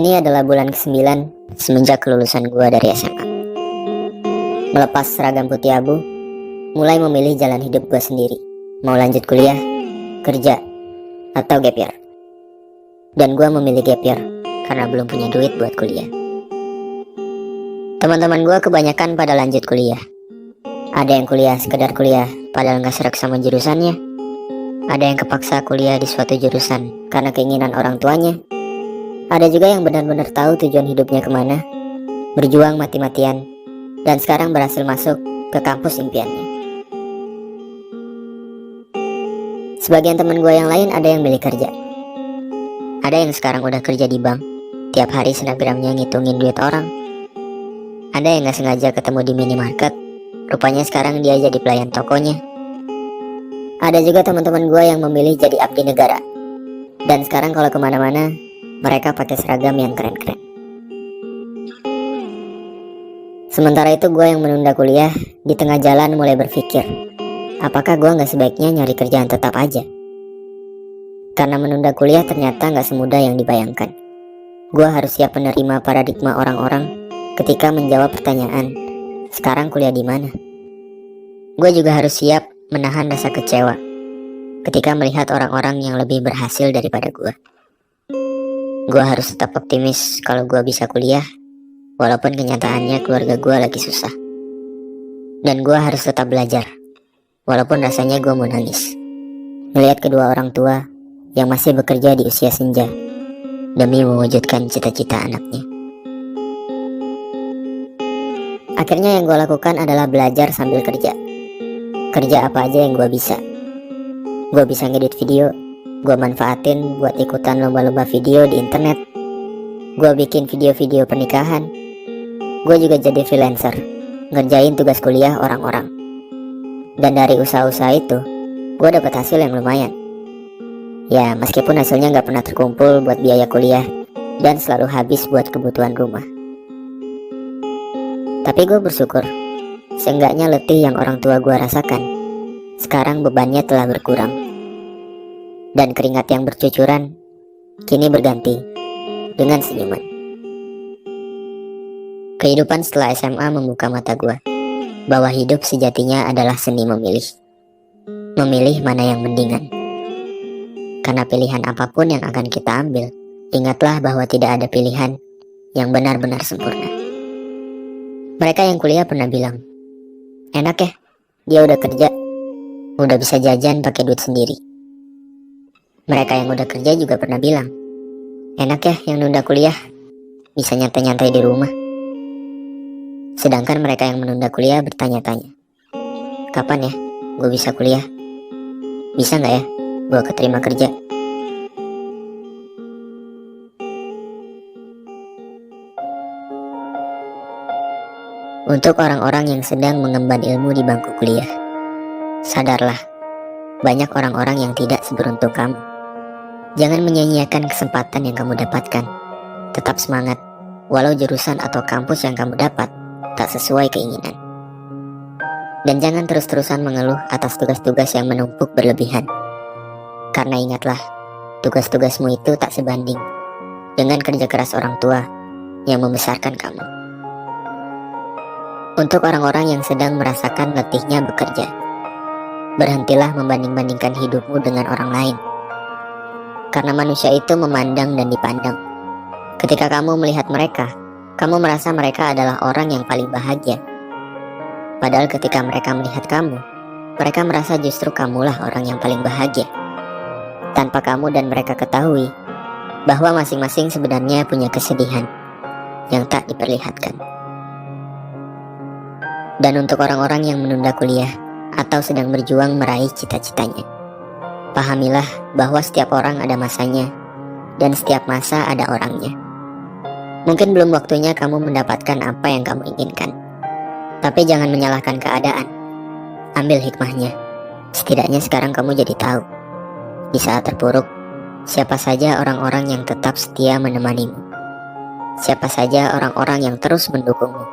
Ini adalah bulan ke-9 semenjak kelulusan gua dari SMA. Melepas seragam putih abu, mulai memilih jalan hidup gua sendiri. Mau lanjut kuliah, kerja, atau gap year. Dan gua memilih gap year karena belum punya duit buat kuliah. Teman-teman gua kebanyakan pada lanjut kuliah. Ada yang kuliah sekedar kuliah padahal gak serak sama jurusannya. Ada yang kepaksa kuliah di suatu jurusan karena keinginan orang tuanya. Ada juga yang benar-benar tahu tujuan hidupnya kemana, berjuang mati-matian, dan sekarang berhasil masuk ke kampus impiannya. Sebagian teman gue yang lain ada yang milih kerja. Ada yang sekarang udah kerja di bank, tiap hari snapgramnya ngitungin duit orang. Ada yang gak sengaja ketemu di minimarket, rupanya sekarang dia jadi pelayan tokonya. Ada juga teman-teman gue yang memilih jadi abdi negara, dan sekarang kalau kemana-mana mereka pakai seragam yang keren-keren. Sementara itu gue yang menunda kuliah di tengah jalan mulai berpikir, apakah gue gak sebaiknya nyari kerjaan tetap aja? Karena menunda kuliah ternyata gak semudah yang dibayangkan. Gue harus siap menerima paradigma orang-orang ketika menjawab pertanyaan, sekarang kuliah di mana? Gue juga harus siap menahan rasa kecewa ketika melihat orang-orang yang lebih berhasil daripada gue. Gue harus tetap optimis kalau gue bisa kuliah, walaupun kenyataannya keluarga gue lagi susah. Dan gue harus tetap belajar, walaupun rasanya gue mau nangis melihat kedua orang tua yang masih bekerja di usia senja demi mewujudkan cita-cita anaknya. Akhirnya yang gue lakukan adalah belajar sambil kerja. Kerja apa aja yang gue bisa. Gue bisa ngedit video, gue manfaatin buat ikutan lomba-lomba video di internet. Gue bikin video-video pernikahan. Gue juga jadi freelancer, ngerjain tugas kuliah orang-orang. Dan dari usaha-usaha itu, gue dapat hasil yang lumayan. Ya, meskipun hasilnya gak pernah terkumpul buat biaya kuliah dan selalu habis buat kebutuhan rumah. Tapi gue bersyukur, seenggaknya letih yang orang tua gue rasakan, sekarang bebannya telah berkurang. Dan keringat yang bercucuran kini berganti dengan senyuman. Kehidupan setelah SMA membuka mata gue bahwa hidup sejatinya adalah seni memilih. Memilih mana yang mendingan. Karena pilihan apapun yang akan kita ambil, ingatlah bahwa tidak ada pilihan yang benar-benar sempurna. Mereka yang kuliah pernah bilang, enak ya, dia udah kerja, udah bisa jajan pakai duit sendiri. Mereka yang udah kerja juga pernah bilang, enak ya yang nunda kuliah, bisa nyantai-nyantai di rumah. Sedangkan mereka yang menunda kuliah bertanya-tanya, kapan ya gue bisa kuliah? Bisa gak ya gue keterima kerja? Untuk orang-orang yang sedang mengemban ilmu di bangku kuliah, sadarlah, banyak orang-orang yang tidak seberuntung kamu. Jangan menyia-nyiakan kesempatan yang kamu dapatkan. Tetap semangat, walau jurusan atau kampus yang kamu dapat tak sesuai keinginan. Dan jangan terus-terusan mengeluh atas tugas-tugas yang menumpuk berlebihan. Karena ingatlah, tugas-tugasmu itu tak sebanding dengan kerja keras orang tua yang membesarkan kamu. Untuk orang-orang yang sedang merasakan letihnya bekerja, berhentilah membanding-bandingkan hidupmu dengan orang lain. Karena manusia itu memandang dan dipandang. Ketika kamu melihat mereka, kamu merasa mereka adalah orang yang paling bahagia. Padahal ketika mereka melihat kamu, mereka merasa justru kamulah orang yang paling bahagia. Tanpa kamu dan mereka ketahui bahwa masing-masing sebenarnya punya kesedihan yang tak diperlihatkan. Dan untuk orang-orang yang menunda kuliah atau sedang berjuang meraih cita-citanya, pahamilah bahwa setiap orang ada masanya dan setiap masa ada orangnya. Mungkin belum waktunya kamu mendapatkan apa yang kamu inginkan, tapi jangan menyalahkan keadaan. Ambil hikmahnya. Setidaknya sekarang kamu jadi tahu, di saat terpuruk, siapa saja orang-orang yang tetap setia menemanimu. Siapa saja orang-orang yang terus mendukungmu.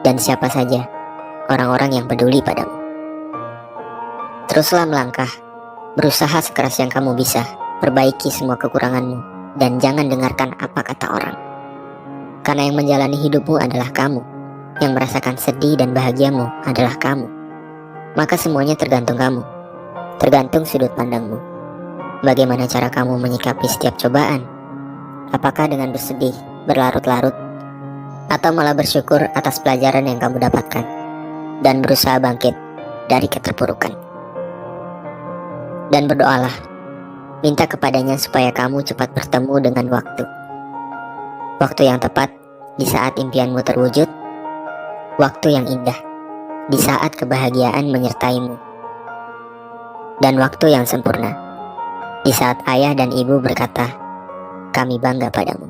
Dan siapa saja orang-orang yang peduli padamu. Teruslah melangkah, berusaha sekeras yang kamu bisa, perbaiki semua kekuranganmu, dan jangan dengarkan apa kata orang. Karena yang menjalani hidupmu adalah kamu, yang merasakan sedih dan bahagiamu adalah kamu. Maka semuanya tergantung kamu, tergantung sudut pandangmu. Bagaimana cara kamu menyikapi setiap cobaan? Apakah dengan bersedih, berlarut-larut, atau malah bersyukur atas pelajaran yang kamu dapatkan dan berusaha bangkit dari keterpurukan? Dan berdoalah, minta kepadanya supaya kamu cepat bertemu dengan waktu. Waktu yang tepat di saat impianmu terwujud, waktu yang indah di saat kebahagiaan menyertaimu, dan waktu yang sempurna di saat ayah dan ibu berkata, "Kami bangga padamu."